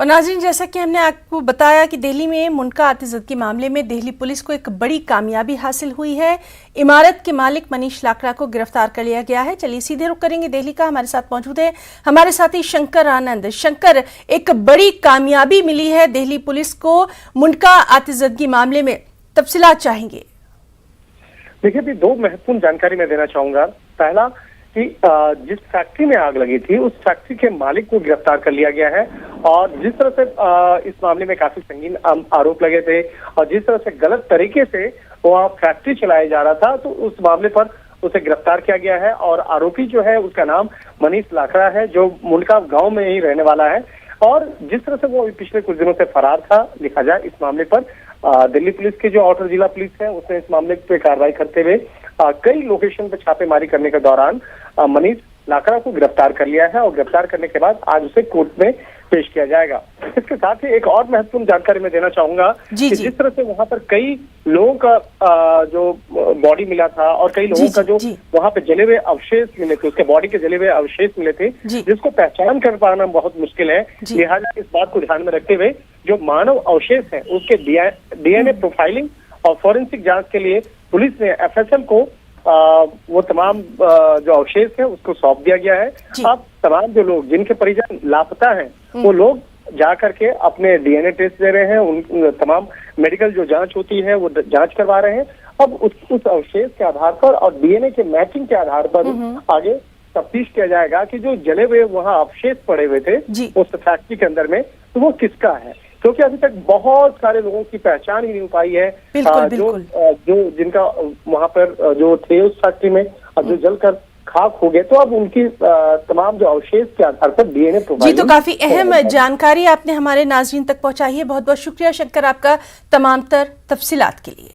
और नाज़रीन, जैसा कि हमने आपको बताया कि दिल्ली में मुनका आतिशबाजी के मामले में दिल्ली पुलिस को एक बड़ी कामयाबी हासिल हुई है। इमारत के मालिक मनीष लाकड़ा को गिरफ्तार कर लिया गया है। चलिए सीधे रुख करेंगे दिल्ली का। हमारे साथ मौजूद है हमारे साथी शंकर आनंद। शंकर, एक बड़ी कामयाबी मिली है दिल्ली पुलिस को मुनका आतिशबाजी मामले में, तफसीलात चाहेंगे। देखिए, भी दो महत्वपूर्ण जानकारी मैं देना चाहूंगा। पहला कि जिस फैक्ट्री में आग लगी थी उस फैक्ट्री के मालिक को गिरफ्तार कर लिया गया है और जिस तरह से इस मामले में काफी संगीन आरोप लगे थे और जिस तरह से गलत तरीके से वह फैक्ट्री चलाया जा रहा था, तो उस मामले पर उसे गिरफ्तार किया गया है। और आरोपी जो है उसका नाम मनीष लाकड़ा है, जो मुनका गांव में ही रहने वाला है। और जिस तरह से वो पिछले कुछ दिनों से फरार था, लिखा जाए इस मामले पर दिल्ली पुलिस की जो आउटर जिला पुलिस है उसने इस मामले पे कार्रवाई करते हुए कई लोकेशन पर छापेमारी करने के दौरान मनीष लाकड़ा को गिरफ्तार कर लिया है और गिरफ्तार करने के बाद आज उसे कोर्ट में पेश किया जाएगा। इसके साथ ही एक और महत्वपूर्ण जानकारी मैं देना चाहूंगा कि जिस तरह से वहां पर कई लोगों का जो बॉडी मिला था और कई लोगों का जो वहां पे जले हुए अवशेष मिले थे, उसके बॉडी के जले हुए अवशेष मिले थे, जिसको पहचान कर पाना बहुत मुश्किल है। लिहाजा इस बात को ध्यान में रखते हुए जो मानव अवशेष है उसके डीएनए प्रोफाइलिंग और फॉरेंसिक जांच के लिए पुलिस ने एफएसएल को वो तमाम जो अवशेष है उसको सौंप दिया गया है। अब तमाम जो लोग जिनके परिजन लापता हैं वो लोग जा करके अपने डीएनए टेस्ट दे रहे हैं, उन तमाम मेडिकल जो जांच होती है वो जांच करवा रहे हैं। अब उस अवशेष के आधार पर और डीएनए के मैचिंग के आधार पर आगे तफ्तीश किया जाएगा कि जो जले हुए वहाँ अवशेष पड़े हुए थे उस फैक्ट्री के अंदर में, तो वो किसका है, क्योंकि अभी तक बहुत सारे लोगों की पहचान ही नहीं हो पाई है। जो जिनका वहां पर जो थे उस फैक्ट्री में, अब जो जलकर खाक हो गए, तो अब उनकी तमाम जो अवशेष के आधार पर डीएनए प्रोफाइलिंग। जी, तो काफी अहम जानकारी आपने हमारे नाज़रीन तक पहुंचाई है। बहुत बहुत शुक्रिया शंकर आपका तमाम तर तफसीलात के लिए।